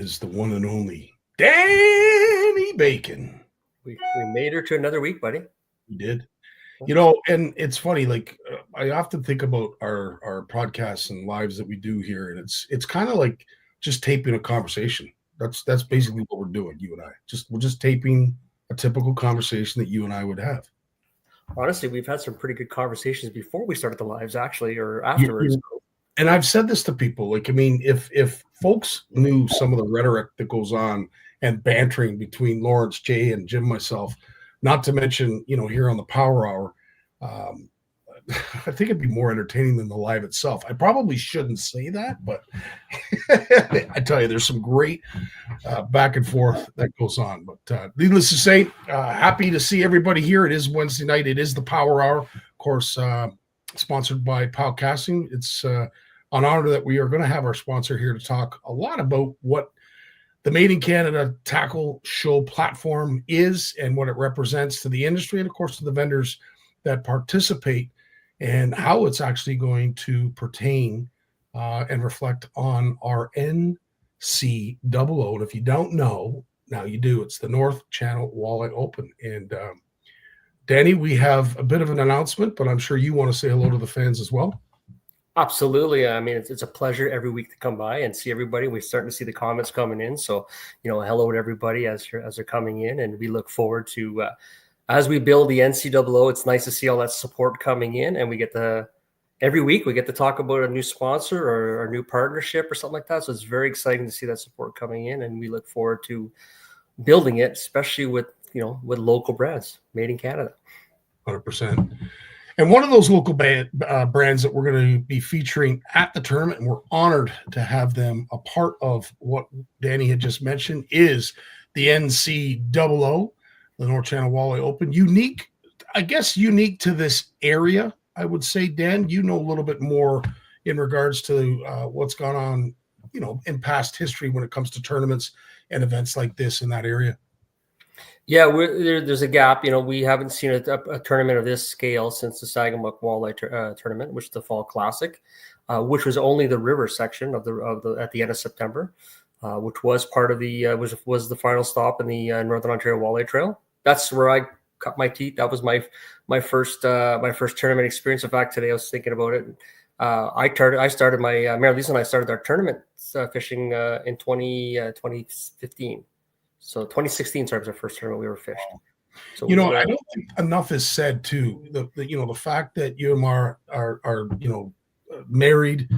is the one and only Danny Bacon. We made her to another week, buddy. We did. You know, and it's funny, like I often think about our podcasts and lives that we do here, and it's kind of like just taping a conversation. That's basically what we're doing, you and I. We're just taping a typical conversation that you and I would have. Honestly, we've had some pretty good conversations before we started the lives, actually, or afterwards. And I've said this to people, like, I mean, if folks knew some of the rhetoric that goes on and bantering between Lawrence, Jay, and Jim, myself, not to mention, you know, here on the Power Hour, I think it'd be more entertaining than the live itself. I probably shouldn't say that, but I tell you, there's some great back and forth that goes on. But needless to say, happy to see everybody here. It is Wednesday night. It is the Power Hour, of course, sponsored by POW Casting. It's an honor that we are going to have our sponsor here to talk a lot about what the Made in Canada Tackle Show platform is and what it represents to the industry and, of course, to the vendors that participate, and how it's actually going to pertain and reflect on our NCOO. And if you don't know, now you do. It's the North Channel Walleye Open. And Danny, we have a bit of an announcement, but I'm sure you want to say hello to the fans as well. Absolutely. I mean, it's a pleasure every week to come by and see everybody. We're starting to see the comments coming in. So, you know, hello to everybody as they're coming in. And we look forward to, as we build the NCOO, it's nice to see all that support coming in. And we get every week we get to talk about a new sponsor or a new partnership or something like that. So it's very exciting to see that support coming in. And we look forward to building it, especially with local brands made in Canada. 100%. And one of those local brands that we're going to be featuring at the tournament, and we're honored to have them a part of what Danny had just mentioned, is the NCOO, the North Channel Walleye Open. Unique to this area, I would say. Dan, you know a little bit more in regards to what's gone on, you know, in past history when it comes to tournaments and events like this in that area. Yeah, there's a gap. You know, we haven't seen a tournament of this scale since the Sagamuk Walleye tournament, which is the Fall Classic, which was only the river section of the at the end of September, which was part of the was the final stop in the Northern Ontario Walleye Trail. That's where I cut my teeth. That was my first tournament experience. In fact, today I was thinking about it. I started my Mary Lisa and I started our tournament fishing in 2015. So 2016 was our first tournament we were fished. So you know, I don't think enough is said too. The fact that you are married,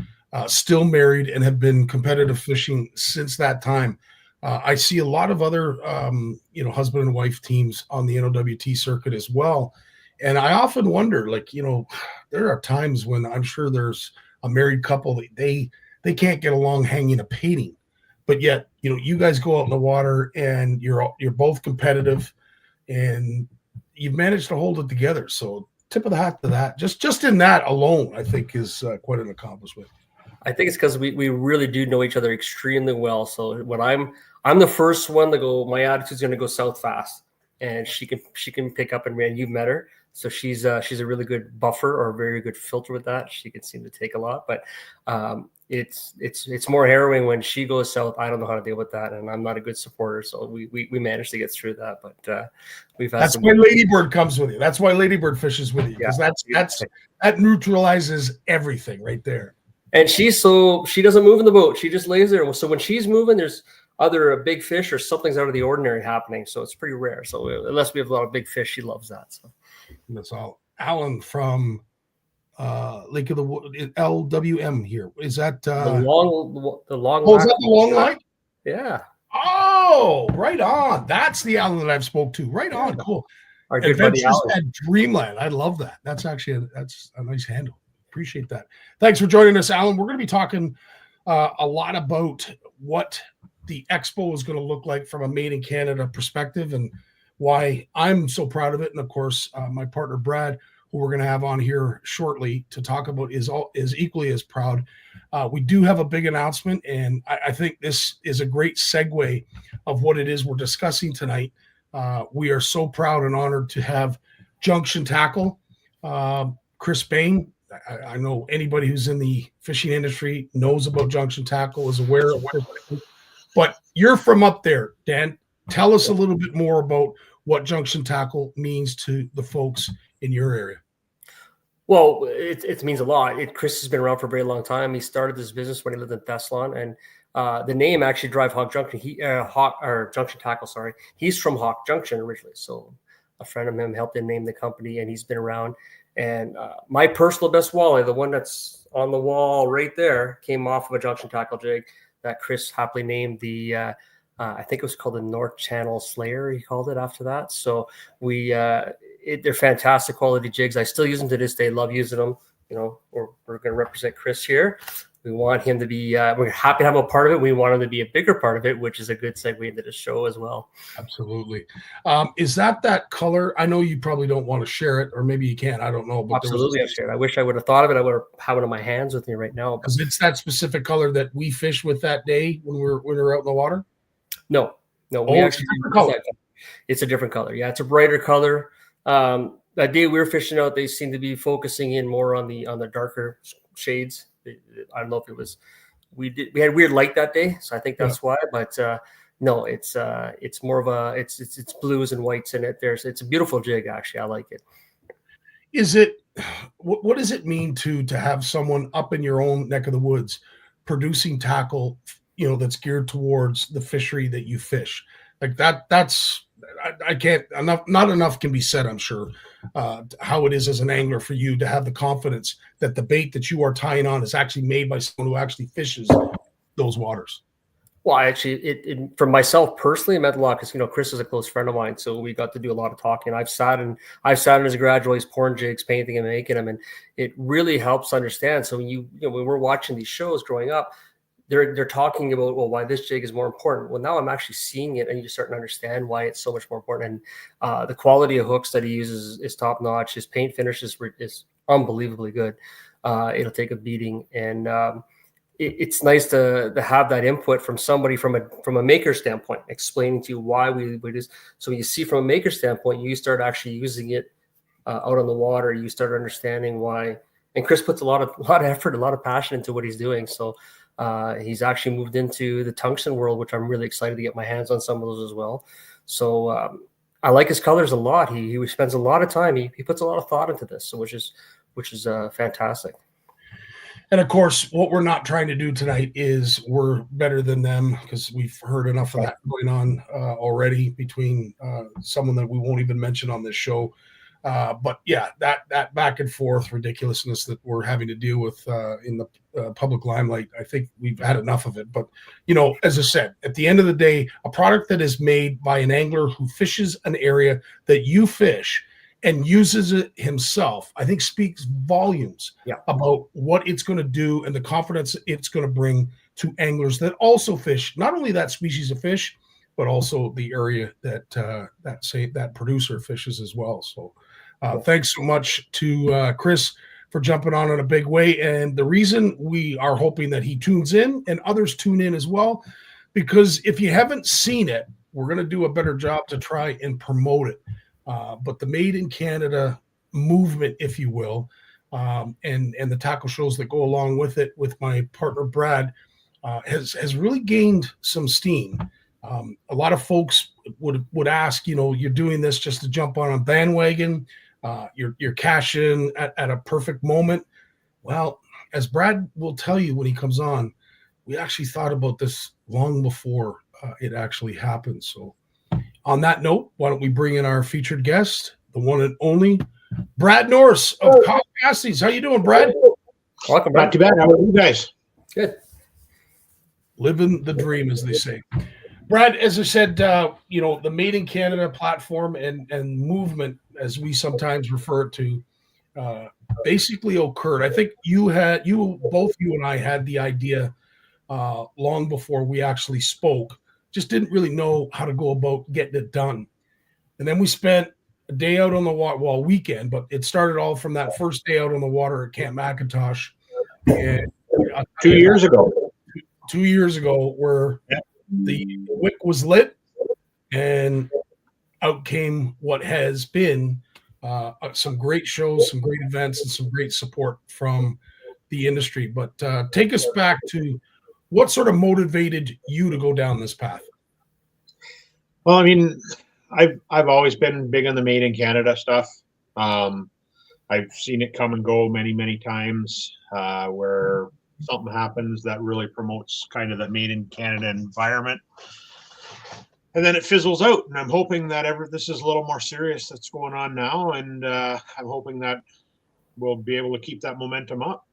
still married, and have been competitive fishing since that time. I see a lot of other husband and wife teams on the NOWT circuit as well, and I often wonder, like, you know, there are times when I'm sure there's a married couple that they can't get along hanging a painting. But yet, you know, you guys go out in the water and you're both competitive, and you've managed to hold it together. So, tip of the hat to that. Just in that alone, I think is quite an accomplishment. I think it's because we really do know each other extremely well. So when I'm the first one to go, my attitude's going to go south fast, and she can pick up and you've met her. So she's a really good buffer or a very good filter with that. She can seem to take a lot, but it's more harrowing when she goes south. I don't know how to deal with that, and I'm not a good supporter. So we managed to get through that, but we've had. That's why Ladybird comes with you. That's why Ladybird fishes with you, because that neutralizes everything right there. And she doesn't move in the boat. She just lays there. So when she's moving, there's either a big fish or something's out of the ordinary happening. So it's pretty rare. So unless we have a lot of big fish, she loves that. So that's all. Alan from Lake of the LWM here. Is that the long? Oh, is that the long line? Yeah. Oh, right on. That's the Alan that I've spoke to. Right on. Cool. Our good buddy Alan at Dreamland. I love that. That's actually that's a nice handle. Appreciate that. Thanks for joining us, Alan. We're going to be talking a lot about what the expo is going to look like from a Made in Canada perspective, and why I'm so proud of it. And of course, my partner Brad, who we're going to have on here shortly to talk about, is equally as proud. We do have a big announcement, and I think this is a great segue of what it is we're discussing tonight. We are so proud and honored to have Junction Tackle, Chris Bain. I know anybody who's in the fishing industry knows about Junction Tackle, is aware of But you're from up there, Dan. Tell us a little bit more about what junction tackle means to the folks in your area. Well, it means a lot. Chris has been around for a very long time. He started this business when he lived in Thessalon, and the name actually Drive Hawk Junction. Junction Tackle. Sorry, he's from Hawk Junction originally. So a friend of him helped him name the company, and he's been around. And my personal best walleye, the one that's on the wall right there, came off of a junction tackle jig that Chris happily named the. I think it was called the North Channel Slayer. He called it after that. So they're fantastic quality jigs. I still use them to this day. Love using them. You know, we're going to represent Chris here. We want him to be. We're happy to have a part of it. We want him to be a bigger part of it, which is a good segue into the show as well. Absolutely. Is that color? I know you probably don't want to share it, or maybe you can't. I don't know. But absolutely, I share it. I wish I would have thought of it. I would have it in my hands with me right now. Because it's that specific color that we fished with that day when we're out in the water. No. We actually it's a different color. Yeah, it's a brighter color. That day we were fishing out, they seemed to be focusing in more on the darker shades. I don't know if it was we had weird light that day, so I think that's why. But no, it's more of a it's blues and whites in it. It's a beautiful jig actually. I like it. Is it what does it mean to have someone up in your own neck of the woods producing tackle, you know, that's geared towards the fishery that you fish? Like that's I can't not enough can be said, I'm sure, how it is as an angler for you to have the confidence that the bait that you are tying on is actually made by someone who actually fishes those waters. Well, actually, it for myself personally, it meant a lot because, you know, Chris is a close friend of mine, so we got to do a lot of talking. I've sat in his garage while he's pouring jigs, painting and making them, and it really helps understand. So when when we're watching these shows growing up, they're talking about, well, why this jig is more important. Well, now I'm actually seeing it, and you start to understand why it's so much more important. And the quality of hooks that he uses is top notch. His paint finish is unbelievably good. It'll take a beating, and it's nice to have that input from somebody from a maker standpoint, explaining to you why we do this. So when you see from a maker standpoint, you start actually using it out on the water. You start understanding why. And Chris puts a lot of effort, a lot of passion into what he's doing. So. He's actually moved into the tungsten world, which I'm really excited to get my hands on some of those as well. So I like his colors a lot. He spends a lot of time. He puts a lot of thought into this, so which is fantastic. And of course, what we're not trying to do tonight is we're better than them, because we've heard enough of that going on already between someone that we won't even mention on this show. But yeah, that back and forth ridiculousness that we're having to deal with in the public limelight, I think we've had enough of it. But, you know, as I said, at the end of the day, a product that is made by an angler who fishes an area that you fish and uses it himself, I think speaks volumes about what it's going to do and the confidence it's going to bring to anglers that also fish not only that species of fish, but also the area that producer fishes as well. So thanks so much to Chris for jumping on in a big way. And the reason we are hoping that he tunes in and others tune in as well, because if you haven't seen it, we're going to do a better job to try and promote it. But the Made in Canada movement, if you will, and the tackle shows that go along with it with my partner, Brad, has really gained some steam. A lot of folks would ask, you know, you're doing this just to jump on a bandwagon. You're cashing at a perfect moment. Well, as Brad will tell you when he comes on, we actually thought about this long before it actually happened. So on that note, why don't we bring in our featured guest, the one and only Brad Norris of Casties. How you doing, Brad? Welcome, Brad. Not too bad. How are you guys? Good. Living the dream, as they say. Brad, as I said, you know, the Made in Canada platform and movement, as we sometimes refer to, basically occurred. I think both you and I had the idea long before we actually spoke, just didn't really know how to go about getting it done. And then we spent a day out on the water, well, weekend, but it started all from that first day out on the water at Camp McIntosh. And 2 years ago. 2 years ago, where the wick was lit and out came what has been some great shows, some great events, and some great support from the industry. But take us back to what sort of motivated you to go down this path? Well, I mean, I've always been big on the made in Canada stuff. I've seen it come and go many times, where something happens that really promotes kind of the made in Canada environment, and then it fizzles out. And I'm hoping that this is a little more serious that's going on now, and I'm hoping that we'll be able to keep that momentum up.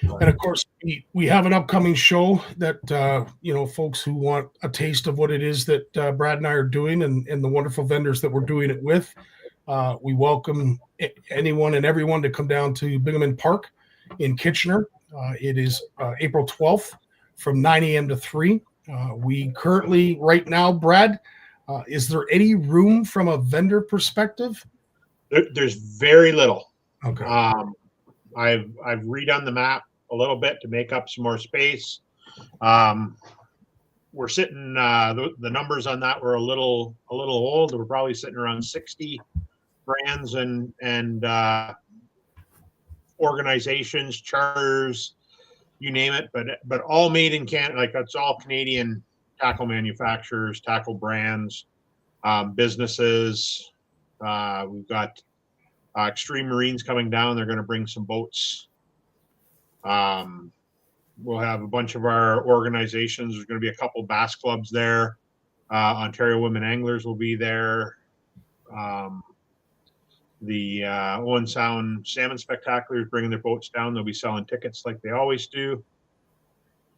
And of course, we have an upcoming show that, folks who want a taste of what it is that Brad and I are doing and the wonderful vendors that we're doing it with. We welcome anyone and everyone to come down to Bingemans Park in Kitchener. It is April 12th from 9 a.m. to 3. We currently, right now, Brad, is there any room from a vendor perspective? There's very little. Okay. I've redone the map a little bit to make up some more space. We're sitting, the numbers on that were a little old. We're probably sitting around 60 brands and organizations, charters, you name it, but all made in Canada. Like, that's all Canadian tackle manufacturers, tackle brands, businesses. We've got Extreme Marines coming down. They're going to bring some boats. We'll have a bunch of our organizations. There's going to be a couple bass clubs there. Ontario Women Anglers will be there. The Owen Sound Salmon Spectacular is bringing their boats down. They'll be selling tickets like they always do.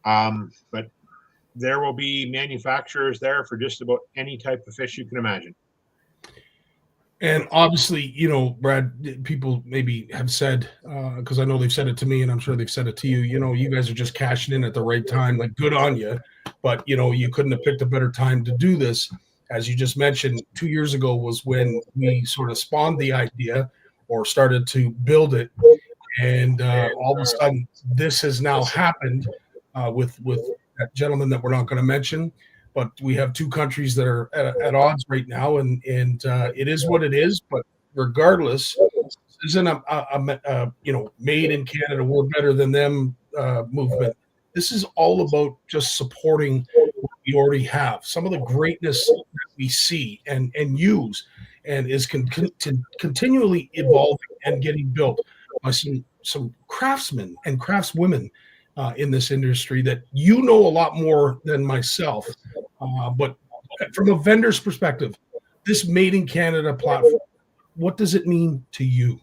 But there will be manufacturers there for just about any type of fish you can imagine. And obviously, Brad, people maybe have said, because I know they've said it to me and I'm sure they've said it to you, you guys are just cashing in at the right time, like, good on you. But, you couldn't have picked a better time to do this. As you just mentioned, 2 years ago was when we sort of spawned the idea or started to build it. And all of a sudden, this has now happened with that gentleman that we're not going to mention. But we have two countries that are at odds right now, and it is what it is. But regardless, this isn't a made in Canada, we're better than them movement. This is all about just supporting what we already have. Some of the greatness that we see and use, and is continually evolving and getting built by some craftsmen and craftswomen in this industry that a lot more than myself. But from a vendor's perspective, this Made in Canada platform, what does it mean to you?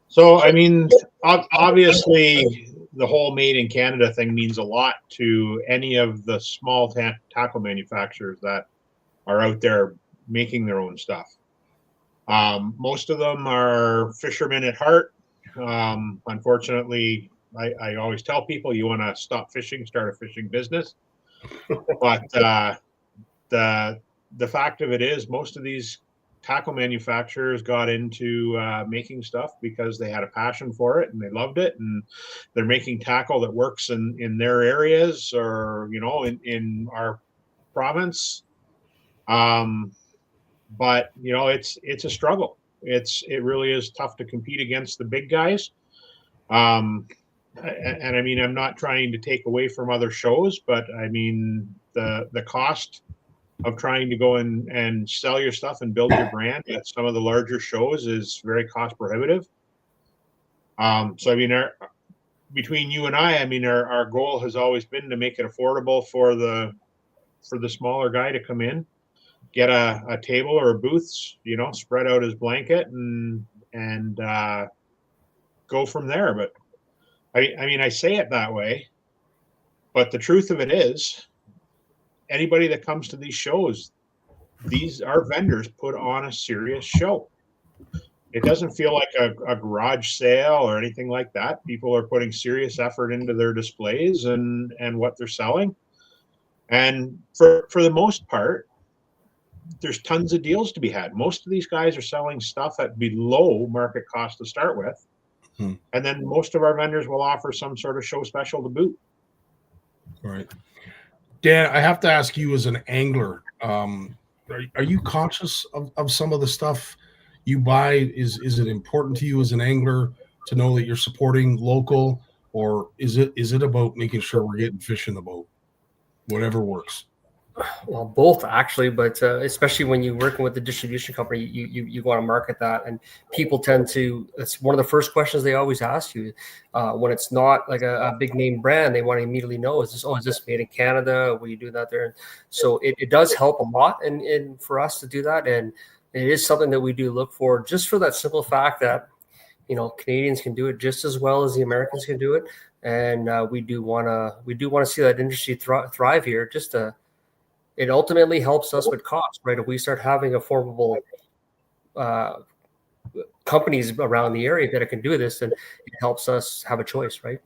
So, I mean, obviously, the whole Made in Canada thing means a lot to any of the small tackle manufacturers that are out there making their own stuff. Most of them are fishermen at heart. Unfortunately, I always tell people, you want to stop fishing, start a fishing business. But the fact of it is, most of these tackle manufacturers got into making stuff because they had a passion for it and they loved it, and they're making tackle that works in their areas or in our province. But it's a struggle. It really is tough to compete against the big guys. And I mean, I'm not trying to take away from other shows, but I mean, the cost of trying to go and sell your stuff and build your brand at some of the larger shows is very cost prohibitive. So I mean, between you and I mean, our goal has always been to make it affordable for the smaller guy to come in, get a table or a booth, spread out his blanket and go from there. But I mean, I say it that way, but the truth of it is, anybody that comes to these shows, our vendors put on a serious show. It doesn't feel like a garage sale or anything like that. People are putting serious effort into their displays and what they're selling. And for the most part, there's tons of deals to be had. Most of these guys are selling stuff at below market cost to start with. And then most of our vendors will offer some sort of show special to boot. Right. Dan, I have to ask you as an angler, are you conscious of some of the stuff you buy? Is it important to you as an angler to know that you're supporting local? or is it about making sure we're getting fish in the boat? Whatever works. Well, both actually, but especially when you're working with the distribution company, you want to market that, and people tend to. That's one of the first questions they always ask you when it's not like a big name brand. They want to immediately know, is this made in Canada? Will you do that there? So it does help a lot, and for us to do that, and it is something that we do look for, just for that simple fact that Canadians can do it just as well as the Americans can do it, and we do want to see that industry thrive here. It ultimately helps us with cost, right? If we start having affordable companies around the area that can do this, then it helps us have a choice, right?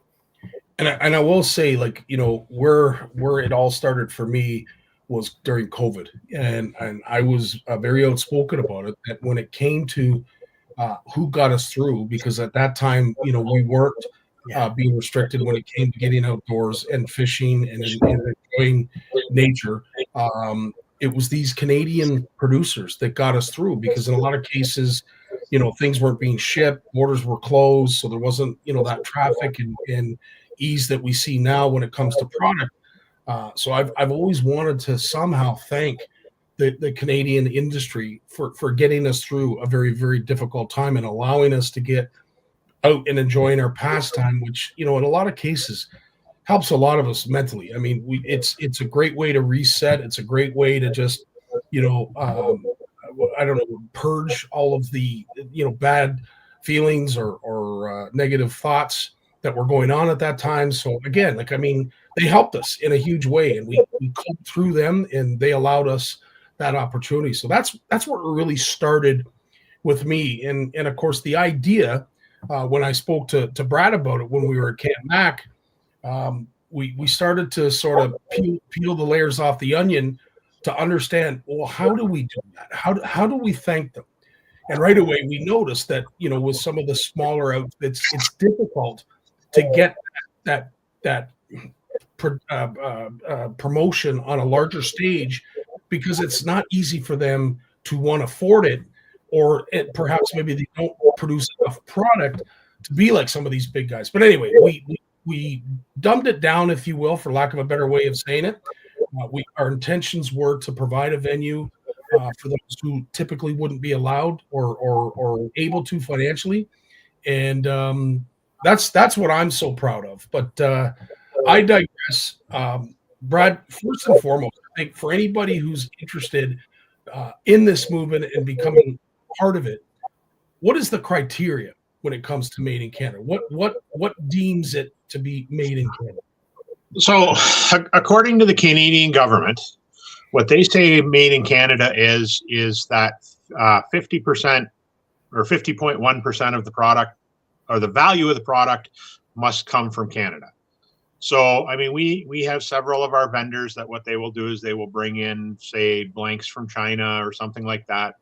And I will say, like, where it all started for me was during COVID, and I was very outspoken about it. That when it came to who got us through, because at that time, we weren't being restricted when it came to getting outdoors and fishing and enjoying nature. It was these Canadian producers that got us through, because in a lot of cases, things weren't being shipped, borders were closed, so there wasn't, that traffic and ease that we see now when it comes to product. So I've always wanted to somehow thank the Canadian industry for getting us through a very, very difficult time and allowing us to get out and enjoying our pastime, which, in a lot of cases helps a lot of us mentally. I mean, it's a great way to reset. It's a great way to just, I don't know, purge all of the, bad feelings or negative thoughts that were going on at that time. So again, they helped us in a huge way, and we coped through them, and they allowed us that opportunity. So that's where it really started with me. And of course, the idea, when I spoke to Brad about it when we were at Camp Mac, we started to sort of peel the layers off the onion to understand, well, how do we do that? How do we thank them? And right away, we noticed that, with some of the smaller outfits, it's difficult to get that promotion on a larger stage, because it's not easy for them to want to afford it, or perhaps maybe they don't produce enough product to be like some of these big guys. But anyway, we dumbed it down, if you will, for lack of a better way of saying it. Our intentions were to provide a venue for those who typically wouldn't be allowed or able to financially, and that's what I'm so proud of. But I digress. Brad, first and foremost, I think for anybody who's interested in this movement and becoming part of it, what is the criteria when it comes to made in Canada? What deems it to be made in Canada? So, according to the Canadian government, what they say made in Canada is that 50% or 50.1% of the product, or the value of the product, must come from Canada. So, I mean, we have several of our vendors that what they will do is they will bring in, say, blanks from China or something like that.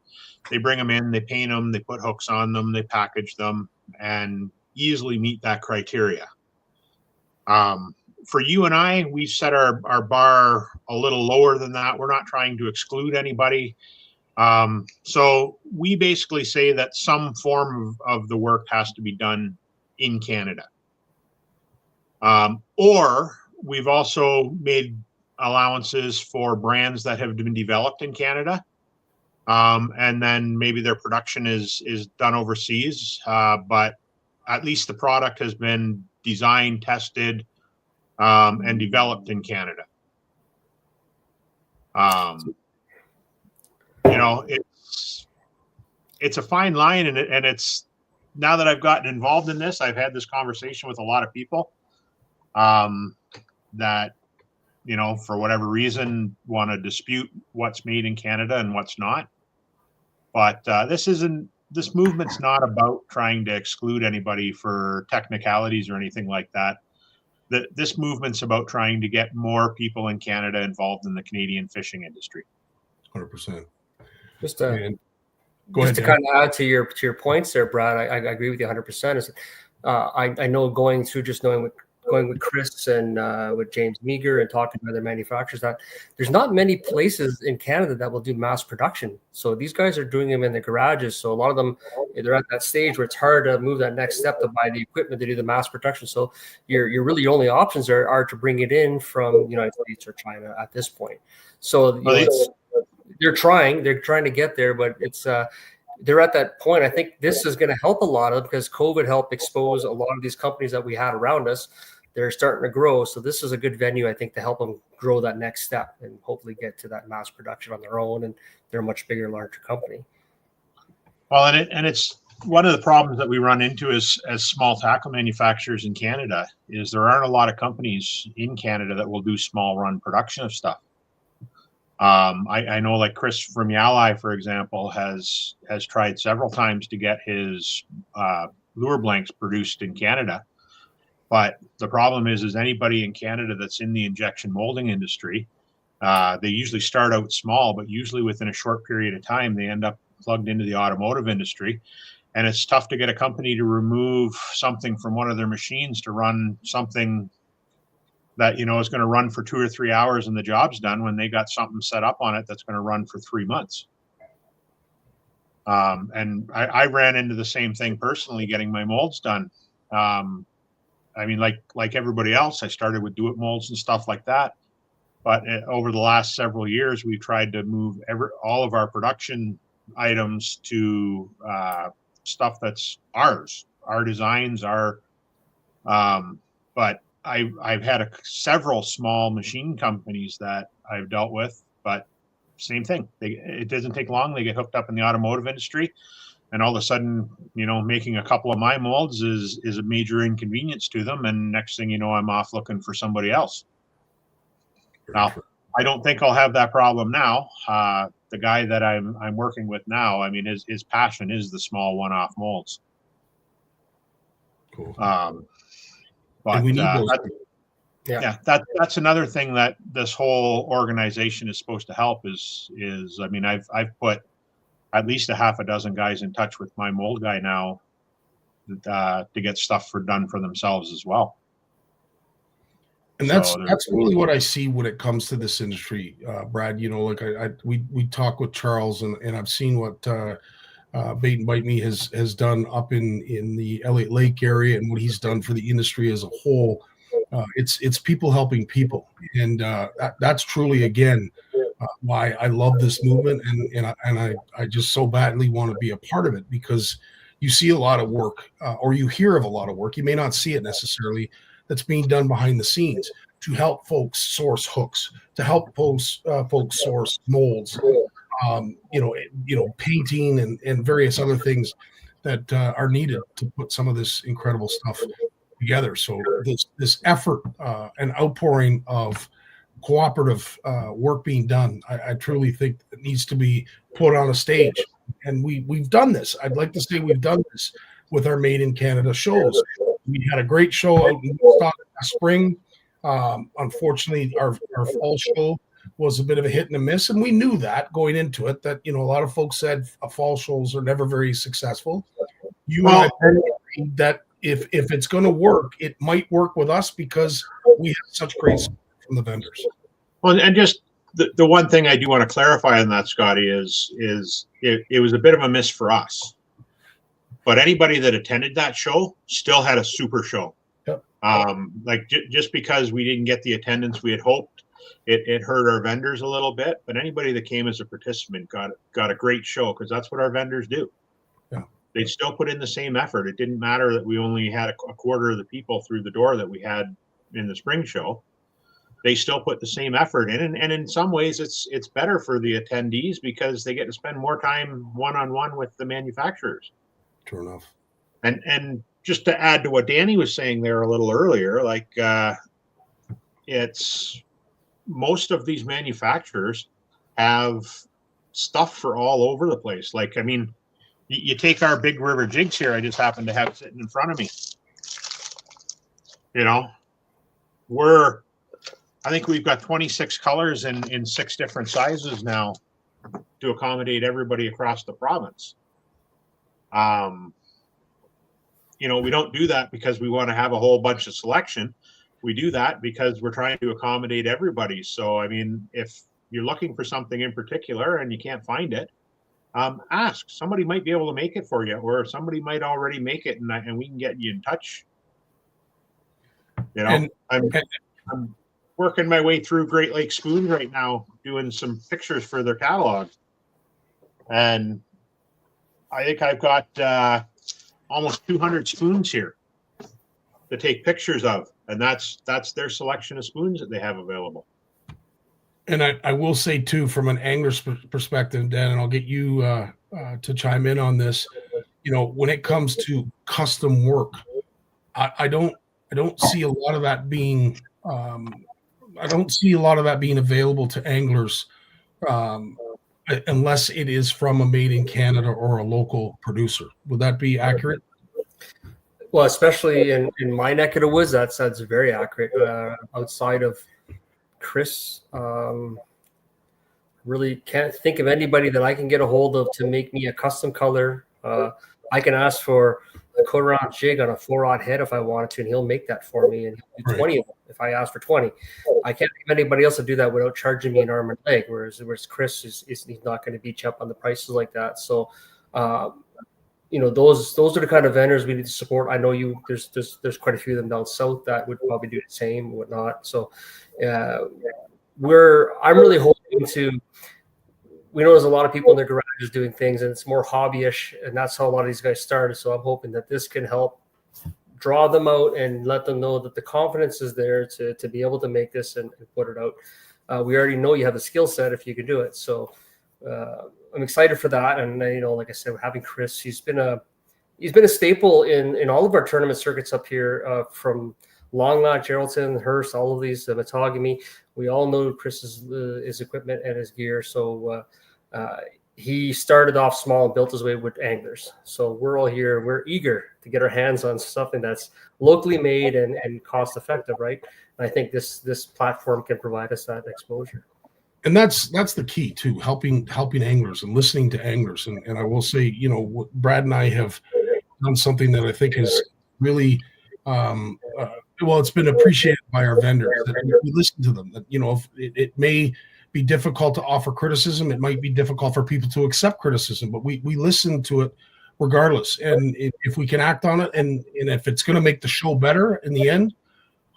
They bring them in, they paint them, they put hooks on them, they package them, and easily meet that criteria. For you and I, we set our bar a little lower than that. We're not trying to exclude anybody. So we basically say that some form of the work has to be done in Canada. Or we've also made allowances for brands that have been developed in Canada. And then maybe their production is done overseas, but at least the product has been designed, tested, and developed in Canada. It's a fine line, and it's, now that I've gotten involved in this, I've had this conversation with a lot of people that, for whatever reason, want to dispute what's made in Canada and what's not. But this movement's not about trying to exclude anybody for technicalities or anything like that. This movement's about trying to get more people in Canada involved in the Canadian fishing industry. 100%. Just to kind of add to your points there, Brad, I agree with you 100%. I know, going through just knowing what going with Chris and with James Meager and talking to other manufacturers, that there's not many places in Canada that will do mass production. So these guys are doing them in the garages. So a lot of them, they're at that stage where it's hard to move that next step to buy the equipment to do the mass production. So your really only options are to bring it in from the United States or China at this point. So they're trying to get there, but it's they're at that point. I think this is going to help a lot of, because COVID helped expose a lot of these companies that we had around us. They're starting to grow. So this is a good venue, I think, to help them grow that next step and hopefully get to that mass production on their own. And they're a much bigger, larger company. Well, and it's one of the problems that we run into as small tackle manufacturers in Canada is there aren't a lot of companies in Canada that will do small run production of stuff. I know, like Chris from Walleye, for example, has tried several times to get his lure blanks produced in Canada. But the problem is anybody in Canada that's in the injection molding industry, they usually start out small, but usually within a short period of time, they end up plugged into the automotive industry. And it's tough to get a company to remove something from one of their machines to run something that, is going to run for 2 or 3 hours and the job's done, when they got something set up on it that's going to run for 3 months. And I ran into the same thing personally getting my molds done. I mean, like everybody else, I started with do-it molds and stuff like that. But over the last several years, we've tried to move all of our production items to stuff that's ours, our designs, but I've had several small machine companies that I've dealt with, but same thing. It doesn't take long. They get hooked up in the automotive industry, and all of a sudden, making a couple of my molds is a major inconvenience to them. And next thing you know, I'm off looking for somebody else. Now, I don't think I'll have that problem now. The guy that I'm working with now, I mean, his passion is the small one-off molds. Cool. But we need those. That's another thing that this whole organization is supposed to help is I mean, I've put at least a half a dozen guys in touch with my mold guy now to get stuff done for themselves as well. And that's really what I see when it comes to this industry, Brad. Like we talk with Charles, and I've seen what Bait and Bite Me has done up in the Elliott Lake area, and what he's done for the industry as a whole. It's people helping people, and that's truly, again, why I love this movement, and I just so badly want to be a part of it, because you see a lot of work, or you hear of a lot of work. You may not see it necessarily, that's being done behind the scenes to help folks source hooks, to help folks source molds, painting and various other things that are needed to put some of this incredible stuff together. So this effort and outpouring of cooperative work being done, I truly think it needs to be put on a stage. And we've done this. I'd like to say we've done this with our Made in Canada shows. We had a great show out in Woodstock last spring. Unfortunately, our fall show was a bit of a hit and a miss, and we knew that going into it, that a lot of folks said fall shows are never very successful. And I think that if it's going to work, it might work with us because we have such great support from the vendors. Well, and just the one thing I do want to clarify on that, Scottie, is it was a bit of a miss for us. But anybody that attended that show still had a super show. Yep. Just because we didn't get the attendance we had hoped, it hurt our vendors a little bit. But anybody that came as a participant got a great show, because that's what our vendors do. Yeah. They still put in the same effort. It didn't matter that we only had a quarter of the people through the door that we had in the spring show. They still put the same effort in, and in some ways it's better for the attendees because they get to spend more time one-on-one with the manufacturers. True enough. And just to add to what Danny was saying there a little earlier, it's most of these manufacturers have stuff for all over the place. Like, I mean, you take our Big River jigs here. I just happen to have sitting in front of me. I think we've got 26 colors in 6 different sizes now to accommodate everybody across the province. We don't do that because we want to have a whole bunch of selection. we do that because we're trying to accommodate everybody. So, I mean, if you're looking for something in particular and you can't find it, ask. Somebody might be able to make it for you, or somebody might already make it, and we can get you in touch. You know, I'm working my way through Great Lakes Spoons right now, doing some pictures for their catalog, and I think I've got almost 200 spoons here to take pictures of, and that's their selection of spoons that they have available. And I will say too, from an angler's perspective, Dan, and I'll get you to chime in on this. You know, when it comes to custom work, I don't see a lot of that being available to anglers unless it is from a made in Canada or a local producer. Would that be accurate? Well, especially in my neck of the woods, that's very accurate. Outside of Chris, really can't think of anybody that I can get a hold of to make me a custom color. I can ask for a quarter-ounce jig on a 4-aught head if I wanted to, and he'll make that for me, and he'll do 20 of them if I ask for 20. I can't think of anybody else to do that without charging me an arm and leg, whereas Chris he's not going to beat you up on the prices like that. So, you know, those are the kind of vendors we need to support. I know there's quite a few of them down south that would probably do the same and whatnot. So I'm really hoping to, we know there's a lot of people in their garages doing things, and it's more hobbyish, and that's how a lot of these guys started. So I'm hoping that this can help draw them out and let them know that the confidence is there to be able to make this and put it out. We already know you have the skill set if you can do it. So I'm excited for that. And you know, like I said, having Chris, he's been a staple in all of our tournament circuits up here, from Longmont, Geraldton, Hearst, all of these, Matagami. We all know Chris's equipment and his gear. So he started off small and built his way with anglers. So we're all here. We're eager to get our hands on something that's locally made and cost effective, right? And I think this platform can provide us that exposure. And that's the key too, helping anglers and listening to anglers. And I will say, you know, Brad and I have done something that I think is really it's been appreciated by our vendors, that we listen to them. That, you know, if it may be difficult to offer criticism, it might be difficult for people to accept criticism, but we listen to it regardless. And if we can act on it, and if it's going to make the show better in the end,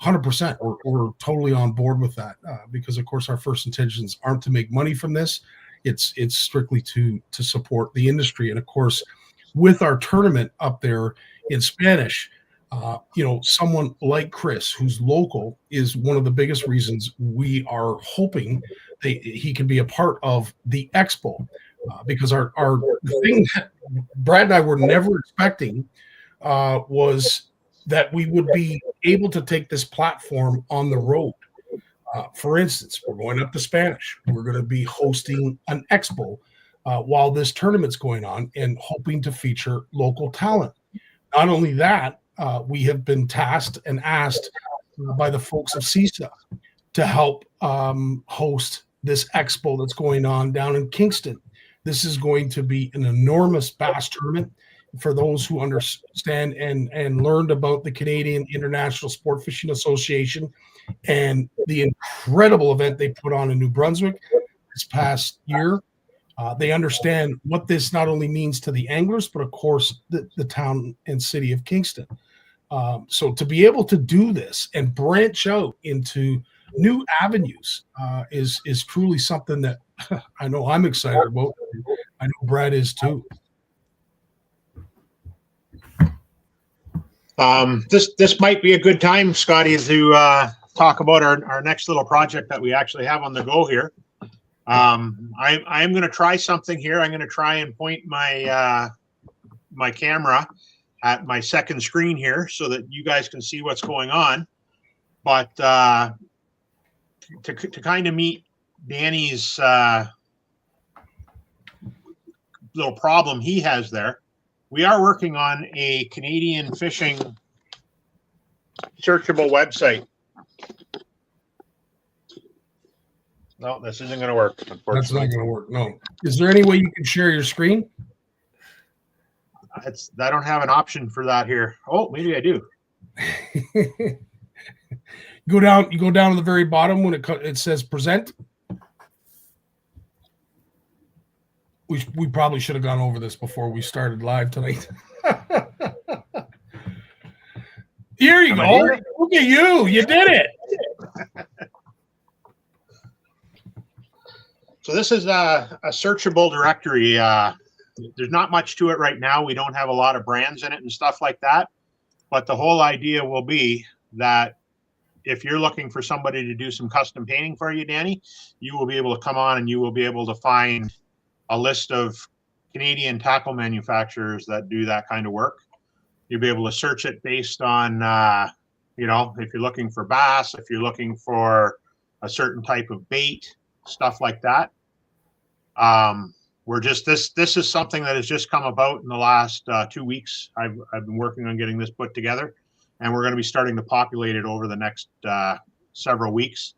100%, we're totally on board with that, because of course our first intentions aren't to make money from this. It's strictly to support the industry. And of course, with our tournament up there in Spanish, you know, someone like Chris, who's local, is one of the biggest reasons we are hoping that he can be a part of the expo, because the thing that Brad and I were never expecting was that we would be able to take this platform on the road. For instance, we're going up to Spanish. We're going to be hosting an expo while this tournament's going on, and hoping to feature local talent. Not only that, we have been tasked and asked by the folks of CISA to help host this expo that's going on down in Kingston. This is going to be an enormous bass tournament. For those who understand and learned about the Canadian International Sport Fishing Association and the incredible event they put on in New Brunswick this past year, they understand what this not only means to the anglers, but of course the town and city of Kingston. So to be able to do this and branch out into new avenues is truly something that I know I'm excited about. I know Brad is too. This might be a good time, Scottie, to talk about our next little project that we actually have on the go here. I am going to try something here. I'm going to try and point my my camera at my second screen here so that you guys can see what's going on. But to kind of meet Danny's little problem he has there, we are working on a Canadian fishing searchable website. No, this isn't going to work, unfortunately. That's not going to work, no. Is there any way you can share your screen? I don't have an option for that here. Oh, maybe I do. You go down to the very bottom when it says present. We probably should have gone over this before we started live tonight. Here you go. Look at you. You did it. So this is a searchable directory. There's not much to it right now. We don't have a lot of brands in it and stuff like that. But the whole idea will be that if you're looking for somebody to do some custom painting for you, Danny, you will be able to come on and you will be able to find a list of Canadian tackle manufacturers that do that kind of work. You'll be able to search it based on, if you're looking for bass, if you're looking for a certain type of bait, stuff like that. This is something that has just come about in the last 2 weeks. I've been working on getting this put together, and we're going to be starting to populate it over the next several weeks.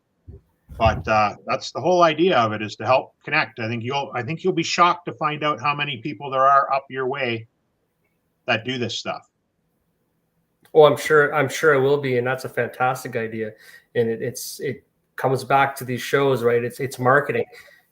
But that's the whole idea of it, is to help connect. I think you'll be shocked to find out how many people there are up your way that do this stuff. Oh, I'm sure it will be, and that's a fantastic idea. And it comes back to these shows, right? It's marketing.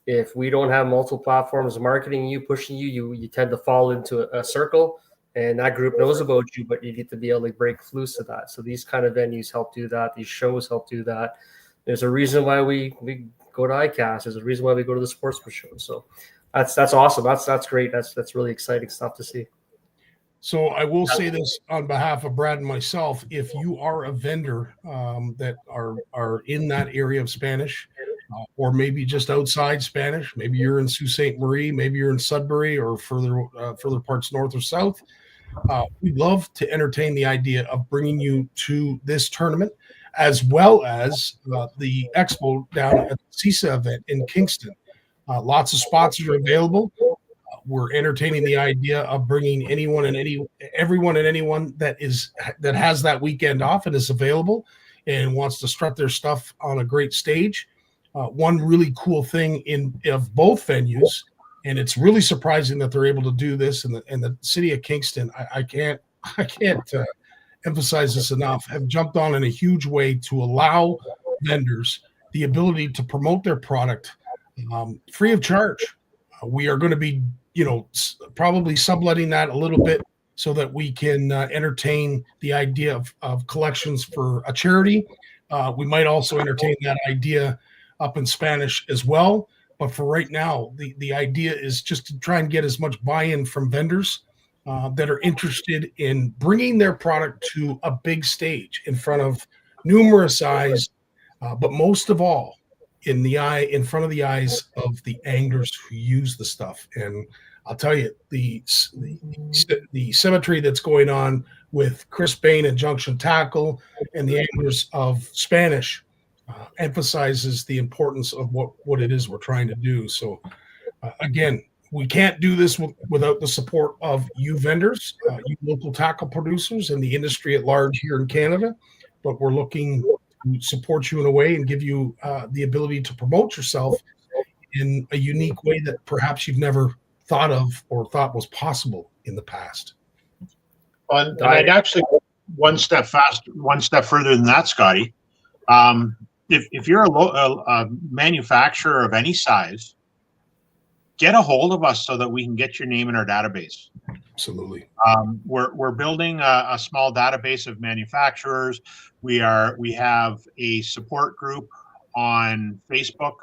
If we don't have multiple platforms marketing you, pushing you, you tend to fall into a circle, and that group knows about you, but you get to be able to break loose of that. So these kind of venues help do that. These shows help do that. There's a reason why we go to ICAST. There's a reason why we go to the sportsman show. So that's awesome. That's great. That's really exciting stuff to see. So I will say this on behalf of Brad and myself: if you are a vendor that are in that area of Spanish, or maybe just outside Spanish, maybe you're in Sault Ste. Marie, maybe you're in Sudbury, or further parts north or south, we'd love to entertain the idea of bringing you to this tournament, as well as the expo down at the CISA event in Kingston. Lots of spots are available. We're entertaining the idea of bringing everyone and anyone that has that weekend off and is available and wants to strut their stuff on a great stage. One really cool thing of both venues, and it's really surprising that they're able to do this in the city of Kingston. I can't emphasize this enough. Have jumped on in a huge way to allow vendors the ability to promote their product free of charge. We are going to be probably subletting that a little bit so that we can entertain the idea of collections for a charity. We might also entertain that idea up in Spanish as well. But for right now, the idea is just to try and get as much buy-in from vendors that are interested in bringing their product to a big stage in front of numerous eyes, but most of all, in front of the eyes of the anglers who use the stuff. And I'll tell you, the symmetry that's going on with Chris Bain and Junction Tackle and the anglers of Spanish emphasizes the importance of what it is we're trying to do. So again, we can't do this without the support of you vendors, you local tackle producers, and the industry at large here in Canada. But we're looking to support you in a way and give you the ability to promote yourself in a unique way that perhaps you've never thought of or thought was possible in the past. And I'd actually go one step further than that, Scottie. If you're a manufacturer of any size, get a hold of us so that we can get your name in our database. Absolutely. We're building a small database of manufacturers. We have a support group on Facebook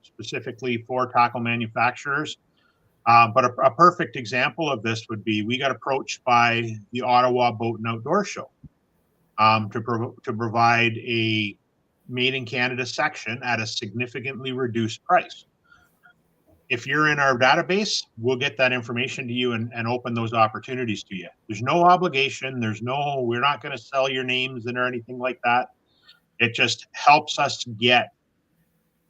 specifically for tackle manufacturers. But a perfect example of this would be, we got approached by the Ottawa Boat and Outdoor Show to provide a Made in Canada section at a significantly reduced price. If you're in our database, we'll get that information to you and open those opportunities to you. There's no obligation. We're not going to sell your names or anything like that. It just helps us get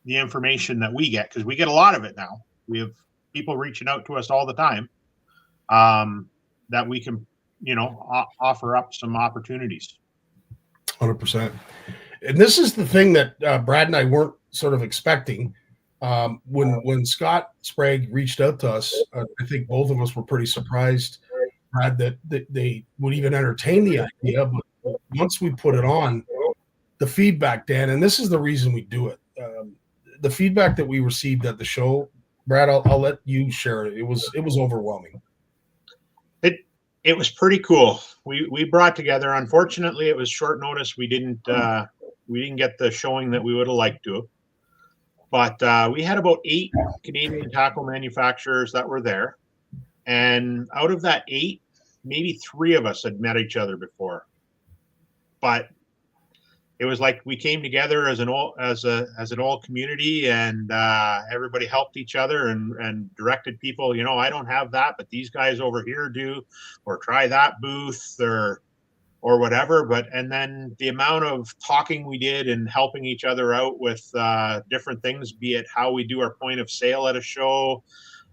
the information that we get, because we get a lot of it now. We have people reaching out to us all the time that we can, offer up some opportunities. 100%. And this is the thing that Brad and I weren't sort of expecting. When Scott Sprague reached out to us, I think both of us were pretty surprised, Brad, that they would even entertain the idea. But once we put it on, the feedback, Dan, and this is the reason we do it. The feedback that we received at the show, Brad, I'll let you share it. It was overwhelming. It was pretty cool. We brought together. Unfortunately, it was short notice. We didn't get the showing that we would have liked to, but we had about 8 Canadian tackle manufacturers that were there, and out of that 8, maybe 3 of us had met each other before, but it was like we came together as an old community, and everybody helped each other and directed people. I don't have that, but these guys over here do, or try that booth or whatever. And then the amount of talking we did and helping each other out with different things, be it how we do our point of sale at a show,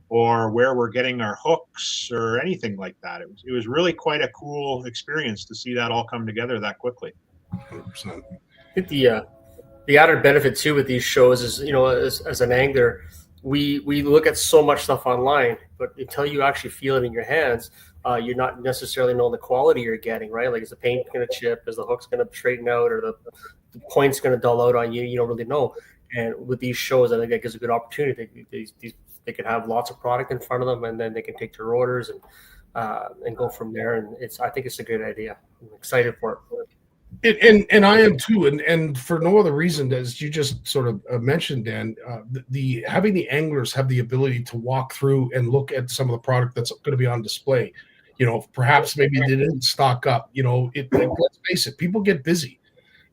or where we're getting our hooks, or anything like that. It was really quite a cool experience to see that all come together that quickly. 100%. I think the added benefit too with these shows is, as an angler, we look at so much stuff online, but until you actually feel it in your hands, you're not necessarily knowing the quality you're getting, right? Like, is the paint going to chip? Is the hook's going to straighten out, or the point's going to dull out on you? You don't really know. And with these shows, I think that gives a good opportunity. They could have lots of product in front of them, and then they can take their orders and go from there. And I think it's a good idea. I'm excited for it. And I am too, and for no other reason, as you just sort of mentioned, Dan, the having the anglers have the ability to walk through and look at some of the product that's going to be on display. Perhaps maybe they didn't stock up. Let's face it, people get busy,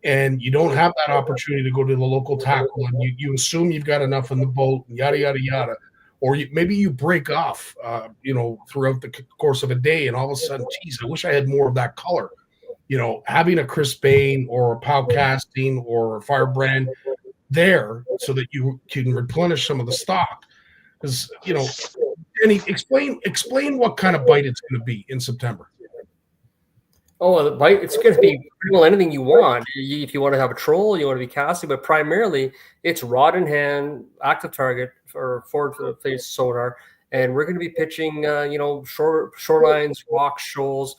and you don't have that opportunity to go to the local tackle, and you assume you've got enough in the boat, yada yada yada, or maybe you break off, throughout the course of a day, and all of a sudden, geez, I wish I had more of that color. Having a Chris Bain or a POW Casting or a Firebrand there so that you can replenish some of the stock. Because, Danny, explain what kind of bite it's going to be in September. Oh, the bite, it's going to be pretty well anything you want. If you want to have a troll, you want to be casting, but primarily it's rod in hand, active target, or forward face sonar. And we're going to be pitching, shorelines, rocks, shoals.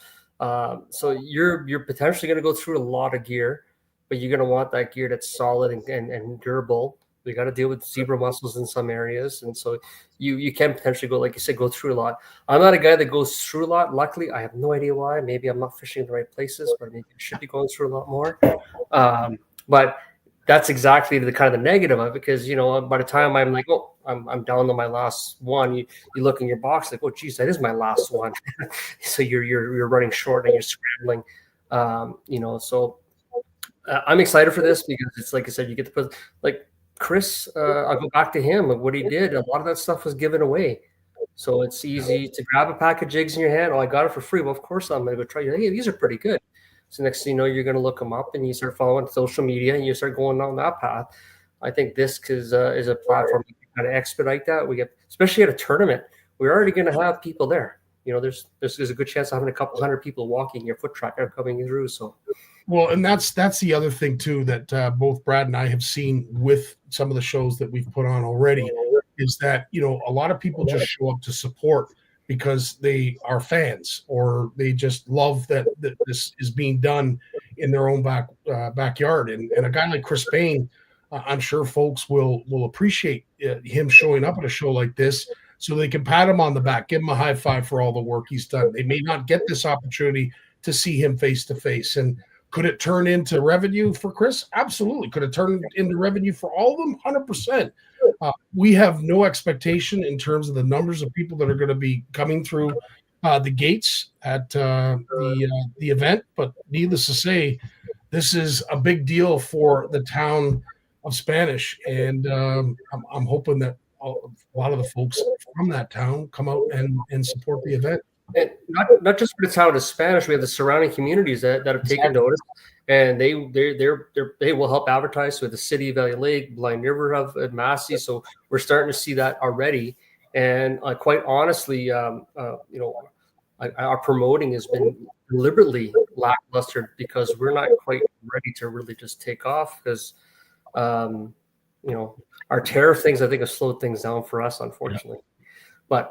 So you're potentially going to go through a lot of gear, but you're going to want that gear that's solid and durable. We got to deal with zebra mussels in some areas, and so you can potentially go, like you said, go through a lot. I'm not a guy that goes through a lot. Luckily, I have no idea why. Maybe I'm not fishing in the right places, but maybe I should be going through a lot more. But that's exactly the kind of the negative of it, because by the time I'm like, oh, I'm down to my last one, you look in your box like, oh geez, that is my last one. So you're running short and you're scrambling. So I'm excited for this, because it's like I said, you get to put, like Chris, I'll go back to him, what he did. A lot of that stuff was given away, so it's easy to grab a pack of jigs in your hand. Oh, I got it for free. Well, of course I'm gonna go try. Hey, these are pretty good. So next thing you know, you're going to look them up, and you start following social media, and you start going down that path. I think this is a platform to kind of expedite that. We get, especially at a tournament, we're already going to have people there. There's a good chance of having a couple hundred people walking your foot track coming through. So, well, and that's the other thing too that both Brad and I have seen with some of the shows that we've put on already, is that a lot of people just show up to support because they are fans, or they just love that this is being done in their own backyard. And a guy like Chris Bain, I'm sure folks will appreciate him showing up at a show like this, so they can pat him on the back, give him a high five for all the work he's done. They may not get this opportunity to see him face to face. And could it turn into revenue for Chris? Absolutely. Could it turn into revenue for all of them? 100%. We have no expectation in terms of the numbers of people that are going to be coming through the gates at the event, but needless to say, this is a big deal for the town of Spanish, and I'm hoping that a lot of the folks from that town come out and support the event. And not just for the town of Spanish, we have the surrounding communities that have taken notice, and they will help advertise with the city of Valley Lake, Blind River at Massey. So we're starting to see that already. And quite honestly, our promoting has been deliberately lackluster, because we're not quite ready to really just take off, because our tariff things, I think, have slowed things down for us, unfortunately. But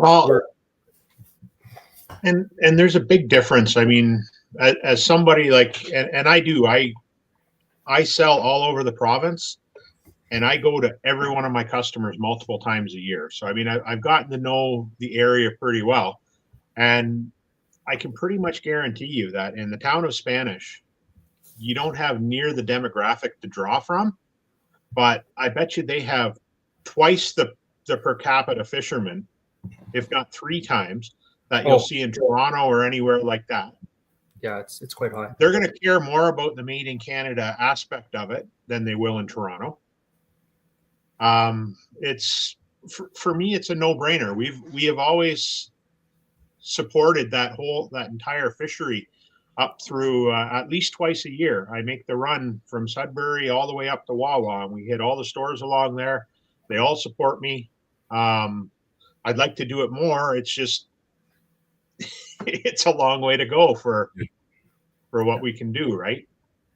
and there's a big difference. I mean, as somebody like, and I I sell all over the province, and I go to every one of my customers multiple times a year. So, I mean, I've gotten to know the area pretty well. And I can pretty much guarantee you that in the town of Spanish, you don't have near the demographic to draw from, but I bet you they have twice the per capita fishermen, if not 3 times, that you'll see in Toronto or anywhere like that. Yeah, it's quite high. They're going to care more about the Made in Canada aspect of it than they will in Toronto. It's for me, it's a no-brainer. We have always supported that entire fishery up through at least twice a year. I make the run from Sudbury all the way up to Walleye, and we hit all the stores along there. They all support me. I'd like to do it more. It's just it's a long way to go for what we can do, right?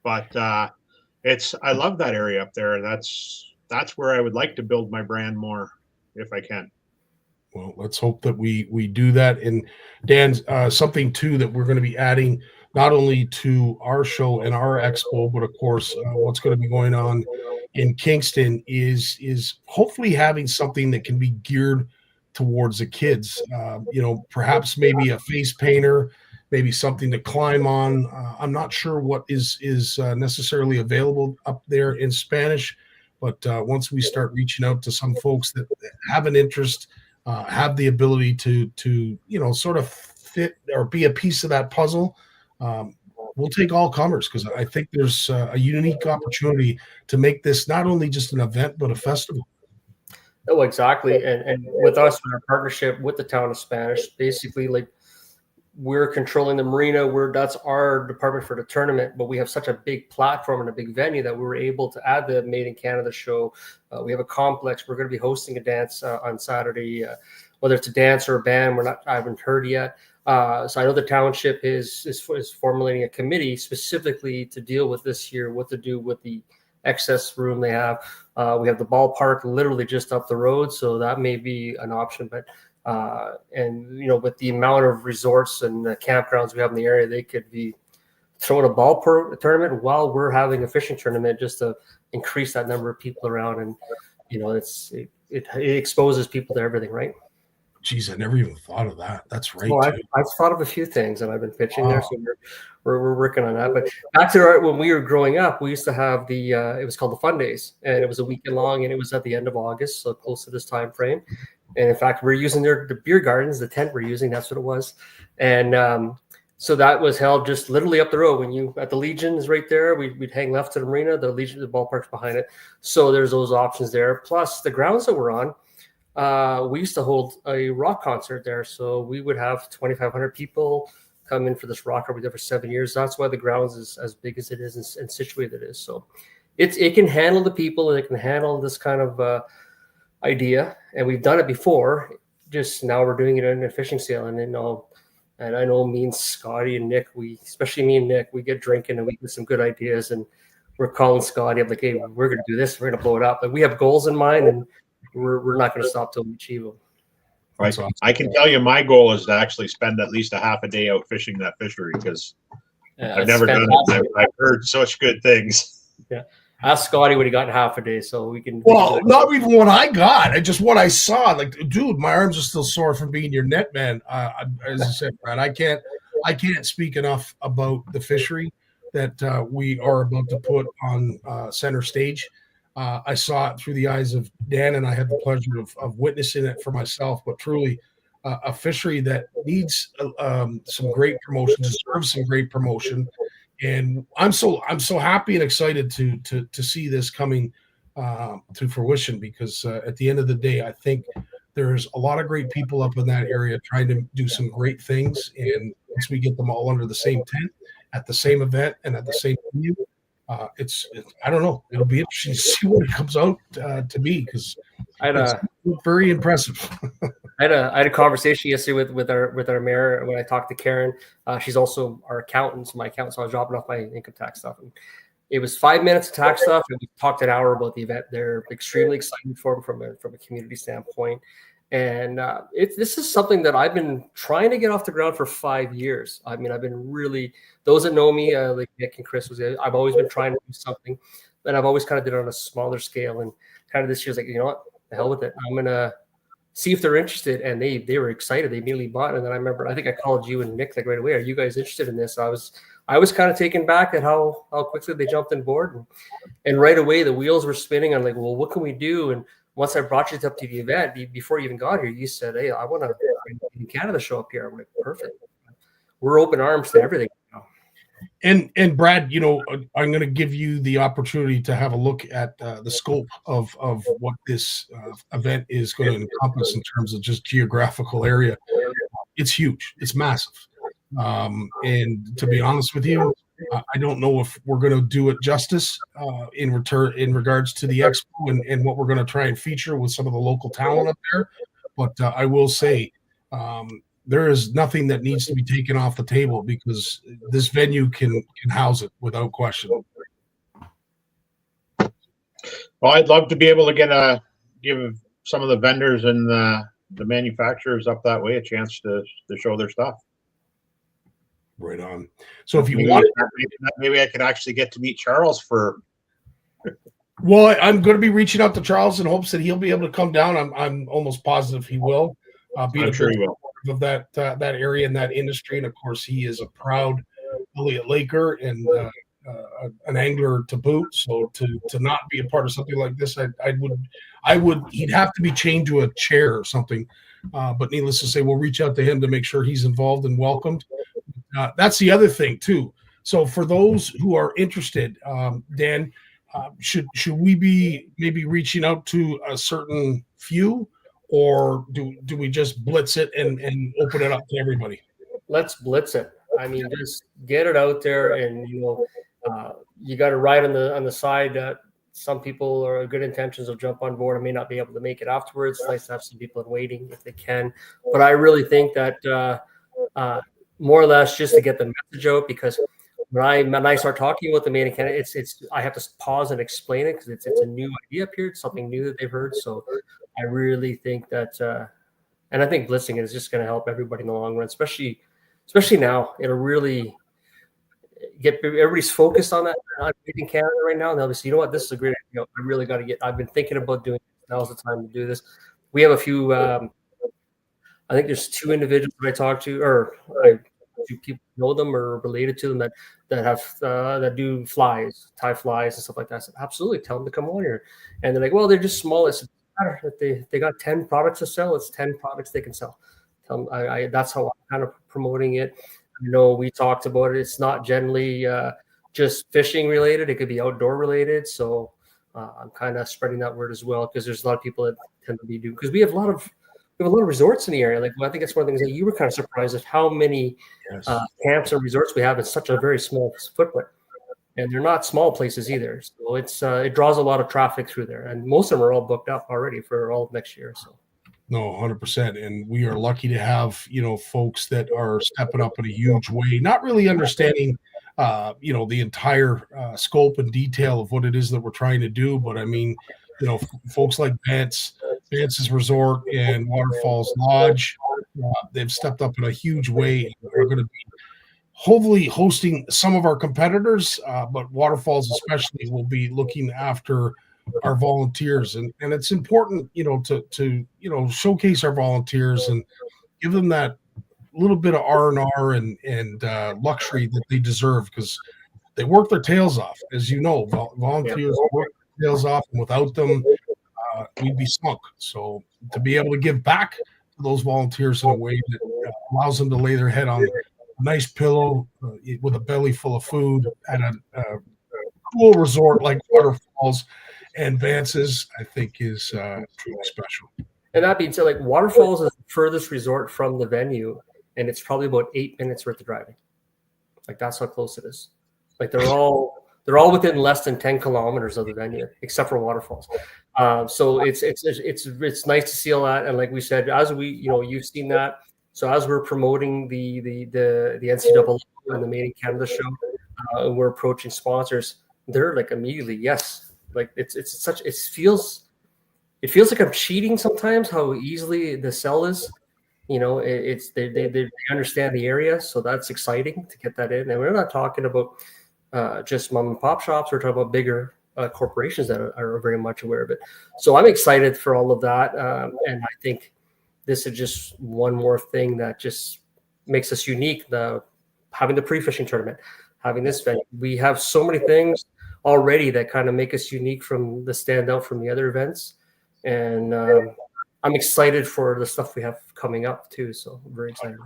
But I love that area up there. That's where I would like to build my brand more if I can. Well, let's hope that we do that. And Dan, something too that we're going to be adding not only to our show and our expo, but of course, what's going to be going on in Kingston is hopefully having something that can be geared towards the kids. Perhaps maybe a face painter, maybe something to climb on. I'm not sure what is necessarily available up there in Spanish, but once we start reaching out to some folks that have an interest, have the ability to sort of fit or be a piece of that puzzle, we'll take all comers, because I think there's a unique opportunity to make this not only just an event but a festival. Oh, exactly. And with us, with our partnership with the town of Spanish, basically, like, we're controlling the marina. That's our department for the tournament, but we have such a big platform and a big venue that we were able to add the Made in Canada show. We have a complex. We're going to be hosting a dance on Saturday, whether it's a dance or a band. I haven't heard yet. So I know the township is formulating a committee specifically to deal with this year, what to do with the excess room they have. We have the ballpark literally just up the road, so that may be an option. But with the amount of resorts and campgrounds we have in the area, they could be throwing a ball tournament while we're having a fishing tournament, just to increase that number of people around. And it exposes people to everything, right? Geez, I never even thought of that. That's right. Well, I've thought of a few things, and I've been pitching there, so we're working on that. But back to when we were growing up, we used to have it was called the Fun Days, and it was a weekend long, and it was at the end of August, so close to this time frame. And in fact, we're using the beer gardens, the tent we're using, that's what it was. And so that was held just literally up the road. At the Legion is right there, we'd hang left to the marina, the Legion, the ballpark's behind it. So there's those options there. Plus the grounds that we're on, we used to hold a rock concert there. So we would have 2,500 people come in for this rock we did for 7 years. That's why the grounds is as big as it is and situated it is. So it can handle the people, and it can handle this kind of idea, and we've done it before. Just now we're doing it in a fishing sale, and I know me and Scottie and Nick, especially me and Nick, we get drinking and we get some good ideas, and we're calling Scottie up like, hey, we're going to do this, we're going to blow it up. Like, we have goals in mind, and we're not going to stop till we achieve them. Right. Awesome. I can tell you my goal is to actually spend at least a half a day out fishing that fishery, because I've never done it. I've heard such good things. Yeah. Ask Scottie what he got in half a day, so we can. Well, not even what I got. Just what I saw. Like, dude, my arms are still sore from being your net man. As I said, Brad, I can't speak enough about the fishery that we are about to put on center stage. I saw it through the eyes of Dan, and I had the pleasure of witnessing it for myself. But truly, a fishery that needs some great promotion, deserves some great promotion. And I'm so happy and excited to see this coming to fruition, because at the end of the day, I think there's a lot of great people up in that area trying to do some great things. And once we get them all under the same tent, at the same event, and at the same venue, it's I don't know. It'll be interesting to see what it comes out to be, because it's very impressive. I had a conversation yesterday with our mayor when I talked to Karen. She's also our accountant, my accountant. So I was dropping off my income tax stuff, and it was 5 minutes of tax stuff, and we talked an hour about the event. They're extremely excited for them from a community standpoint, And this is something that I've been trying to get off the ground for 5 years. I mean, I've been really, those that know me, like Nick and Chris, I've always been trying to do something, and I've always kind of did it on a smaller scale. And kind of this year's like, you know what, the hell with it. I'm going to see if they're interested. And they were excited. They immediately bought. And then I remember, I think I called you and Nick like right away. Are you guys interested in this? I was kind of taken back at how quickly they jumped on board. And right away, the wheels were spinning. I'm like, well, what can we do? And once I brought you up to the event, before you even got here, you said, hey, I want to in Canada show up here. I'm like, perfect. We're open arms to everything now. And Brad, you know, I'm going to give you the opportunity to have a look at the scope of what this event is going to encompass in terms of just geographical area. It's huge. It's massive. And to be honest with you, I don't know if we're going to do it justice in regards to the expo and what we're going to try and feature with some of the local talent up there. But I will say there is nothing that needs to be taken off the table because this venue can house it without question. Well, I'd love to be able to give some of the vendors and the manufacturers up that way a chance to show their stuff. Right on. So if you want, maybe I could actually get to meet Charles for. Well, I'm going to be reaching out to Charles in hopes that he'll be able to come down. I'm almost positive he will. I'm sure he will. Of that area and that industry, and of course, he is a proud Elliott Laker and an angler to boot. So to not be a part of something like this, I would. He'd have to be chained to a chair or something. But needless to say, we'll reach out to him to make sure he's involved and welcomed. That's the other thing too. So for those who are interested, Dan, should we be maybe reaching out to a certain few, or do we just blitz it and open it up to everybody? Let's blitz it. I mean, just get it out there, and you got to ride on the side that some people are good intentions will jump on board and may not be able to make it afterwards. It's nice to have some people in waiting if they can, but I really think that more or less just to get the message out, because when I start talking about the main candidate, it's I have to pause and explain it because it's a new idea up here. It's something new that they've heard. So I really think that, and I think blitzing is just going to help everybody in the long run, especially now. It'll really get everybody's focused on that in Canada right now. And they'll be saying, you know what, this is a great idea. I really got to get. I've been thinking about doing it. Now's the time to do this. We have a few. I think there's 2 individuals that I talked to, or do people know them or related to them that do flies, tie flies and stuff like that. I said, absolutely, tell them to come on here. And they're like, well, they're just small. It's matter that they got 10 products to sell. It's 10 products they can sell. Tell them, that's how I'm kind of promoting it. You know, we talked about it. It's not generally just fishing related. It could be outdoor related. So I'm kind of spreading that word as well, because there's a lot of people that tend to be doing, because we have a lot of resorts in the area. Like, I think it's one of the things that you were kind of surprised at how many camps and resorts we have in such a very small footprint, and they're not small places either. So it draws a lot of traffic through there, and most of them are all booked up already for all of next year. So. No, 100%. And we are lucky to have, folks that are stepping up in a huge way, not really understanding, the entire scope and detail of what it is that we're trying to do. But I mean, folks like Vance's Resort and Waterfalls Lodge, they've stepped up in a huge way. We're going to be hopefully hosting some of our competitors, but Waterfalls especially will be looking after our volunteers, and it's important, to showcase our volunteers and give them that little bit of R&R and luxury that they deserve, because they work their tails off, as you know. Volunteers work their tails off, and without them, we'd be sunk. So to be able to give back to those volunteers in a way that allows them to lay their head on a nice pillow with a belly full of food at a cool resort like Waterfalls and Vance's, I think, is truly special. And that being said, like, Waterfalls is the furthest resort from the venue, and it's probably about 8 minutes worth of driving. Like, that's how close it is. Like, they're all within less than 10 kilometers of the venue, except for Waterfalls. So it's nice to see all that. And like we said, as we, you've seen that. So as we're promoting the NCAA and the Made in Canada show, we're approaching sponsors. They're like immediately yes. Like it it feels like I'm cheating sometimes. How easily the sell is. It's they understand the area, so that's exciting to get that in. And we're not talking about just mom and pop shops. We're talking about bigger corporations that are very much aware of it. So I'm excited for all of that, and I think this is just one more thing that just makes us unique. Having the pre-fishing tournament, having this event, we have so many things already that kind of make us unique from the standout from the other events, and I'm excited for the stuff we have coming up too. So I'm very excited.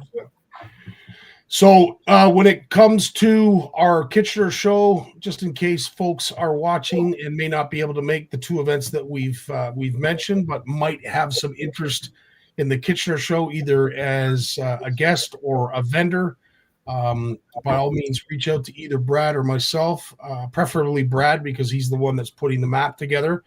So when it comes to our Kitchener show, just in case folks are watching and may not be able to make the two events that we've mentioned, but might have some interest in the Kitchener show, either as a guest or a vendor, by all means, reach out to either Brad or myself, preferably Brad, because he's the one that's putting the map together.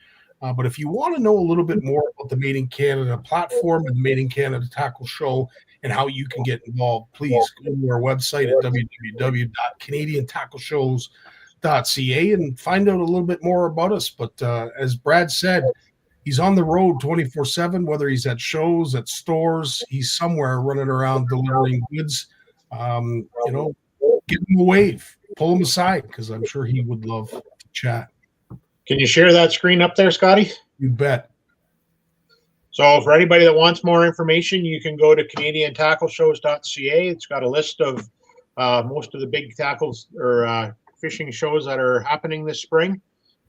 But if you want to know a little bit more about the Made in Canada platform and the Made in Canada Tackle Show and how you can get involved, please go to our website at www.canadiantackleshows.ca and find out a little bit more about us. But as Brad said, he's on the road 24/7, whether he's at shows, at stores, he's somewhere running around delivering goods. Give him a wave, pull him aside, because I'm sure he would love to chat. Can you share that screen up there, Scottie? You bet. So for anybody that wants more information, you can go to CanadianTackleShows.ca. It's got a list of most of the big tackles or fishing shows that are happening this spring.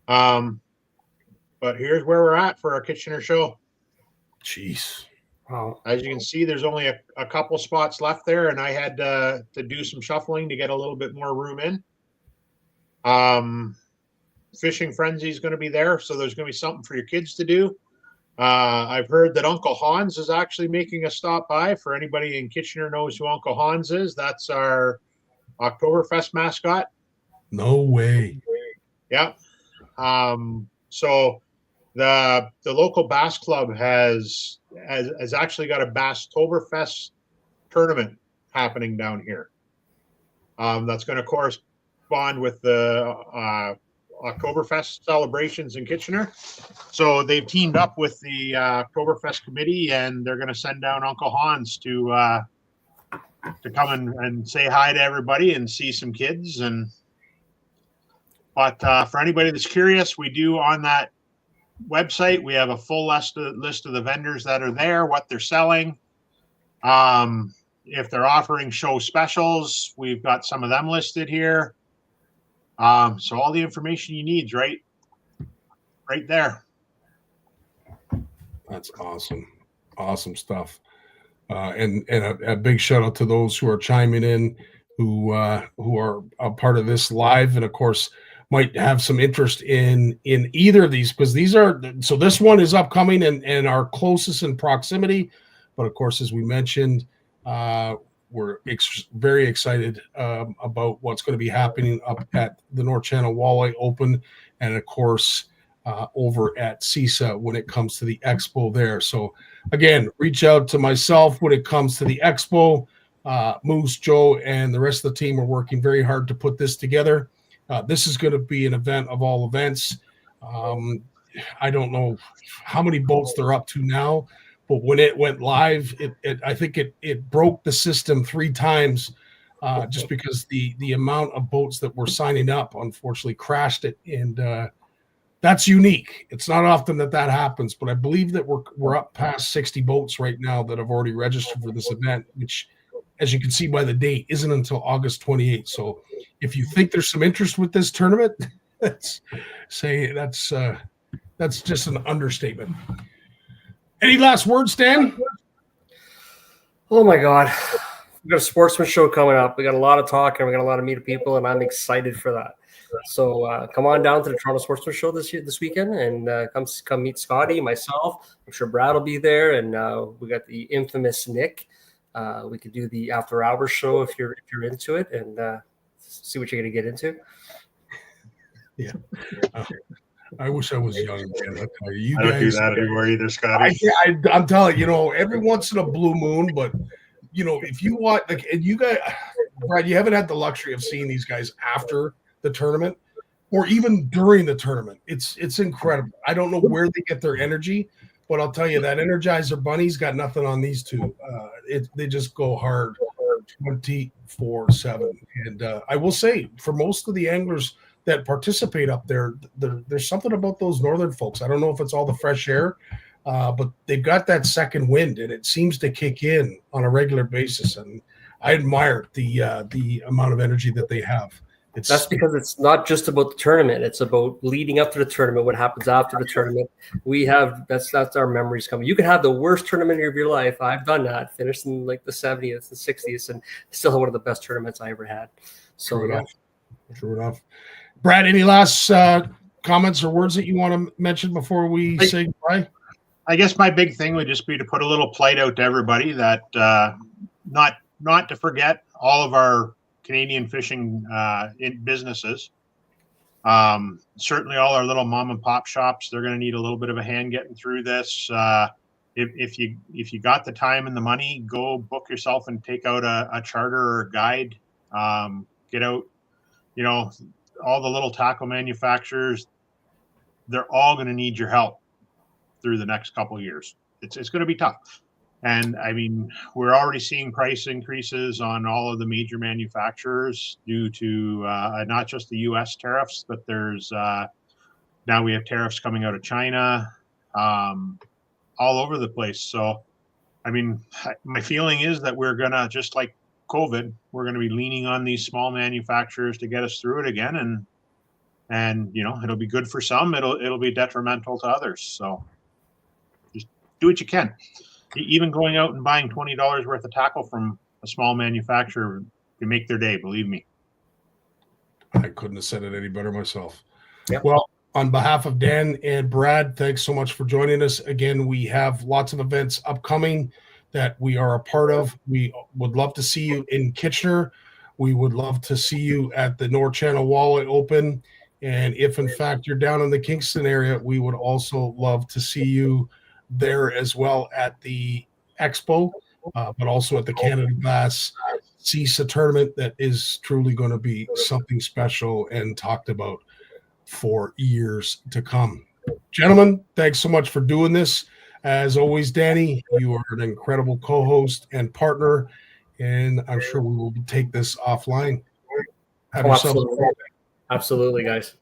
But here's where we're at for our Kitchener show. Jeez. Wow. As you can see, there's only a couple spots left there, and I had to do some shuffling to get a little bit more room in. Fishing Frenzy is going to be there, so there's going to be something for your kids to do. I've heard that Uncle Hans is actually making a stop by. For anybody in Kitchener knows who Uncle Hans is, that's our Oktoberfest mascot. No way. Yeah. So the local bass club has actually got a Basstoberfest tournament happening down here. That's going to correspond with the Oktoberfest celebrations in Kitchener. So they've teamed up with the Oktoberfest committee, and they're going to send down Uncle Hans to come and say hi to everybody and see some kids. But for anybody that's curious, we do on that website, we have a full list of the vendors that are there, what they're selling. If they're offering show specials, we've got some of them listed here. So all the information you need is right there. That's awesome. Awesome stuff. And a big shout out to those who are chiming in, who are a part of this live, and of course might have some interest in either of these, because this one is upcoming and our closest in proximity. But of course, as we mentioned, we're very excited about what's going to be happening up at the North Channel Walleye Open, and of course over at CISA when it comes to the expo there. So again, reach out to myself when it comes to the expo. Moose, Joe, and the rest of the team are working very hard to put this together. This is going to be an event of all events. I don't know how many boats they're up to now, but when it went live, I think it broke the system 3 times, just because the amount of boats that were signing up unfortunately crashed it, and that's unique. It's not often that happens, but I believe that we're up past 60 boats right now that have already registered for this event, which, as you can see by the date, isn't until August 28th. So if you think there's some interest with this tournament, that's just an understatement. Any last words, Dan? Oh my God. We got a sportsman show coming up. We got a lot of talk and we got a lot of meet people, and I'm excited for that. So come on down to the Toronto Sportsman Show this weekend, and come meet Scottie, myself. I'm sure Brad will be there, and we got the infamous Nick. We could do the after hours show if you're into it, and see what you're going to get into. Yeah. I wish I was young again. I don't do that anymore either, Scottie. I'm telling you, every once in a blue moon, but if you want, and you guys, Brad, you haven't had the luxury of seeing these guys after the tournament or even during the tournament. It's incredible. I don't know where they get their energy, but I'll tell you that Energizer Bunny's got nothing on these two. They just go hard 24/7. And I will say, for most of the anglers that participate up there, there's something about those northern folks. I don't know if it's all the fresh air, but they've got that second wind, and it seems to kick in on a regular basis. And I admire the amount of energy that they have. That's because it's not just about the tournament. It's about leading up to the tournament, what happens after the tournament. We have that's our memories coming. You can have the worst tournament of your life. I've done that, finished in like the 70th and 60th, and still one of the best tournaments I ever had. So True enough. Brad, any last comments or words that you want to mention before we say goodbye? I guess my big thing would just be to put a little plight out to everybody that not to forget all of our Canadian fishing in businesses. Certainly all our little mom and pop shops, they're going to need a little bit of a hand getting through this. If you got the time and the money, go book yourself and take out a charter or a guide. Get out, all the little tackle manufacturers, they're all going to need your help through the next couple of years. It's going to be tough. And I mean, we're already seeing price increases on all of the major manufacturers due to not just the U.S. tariffs, but there's now we have tariffs coming out of China, all over the place. So, I mean, my feeling is that we're going to, just like COVID, we're going to be leaning on these small manufacturers to get us through it again. And it'll be good for some. It'll be detrimental to others. So just do what you can. Even going out and buying $20 worth of tackle from a small manufacturer can make their day, believe me. I couldn't have said it any better myself. Yep. Well, on behalf of Dan and Brad, thanks so much for joining us. Again, we have lots of events upcoming that we are a part of. We would love to see you in Kitchener. We would love to see you at the North Channel Walleye Open. And if, in fact, you're down in the Kingston area, we would also love to see you there as well at the expo, but also at the Canada Glass CISA tournament. That is truly going to be something special and talked about for years to come. Gentlemen, thanks so much for doing this. As always, Danny, you are an incredible co-host and partner, and I'm sure we will take this offline. Have yourself absolutely, guys.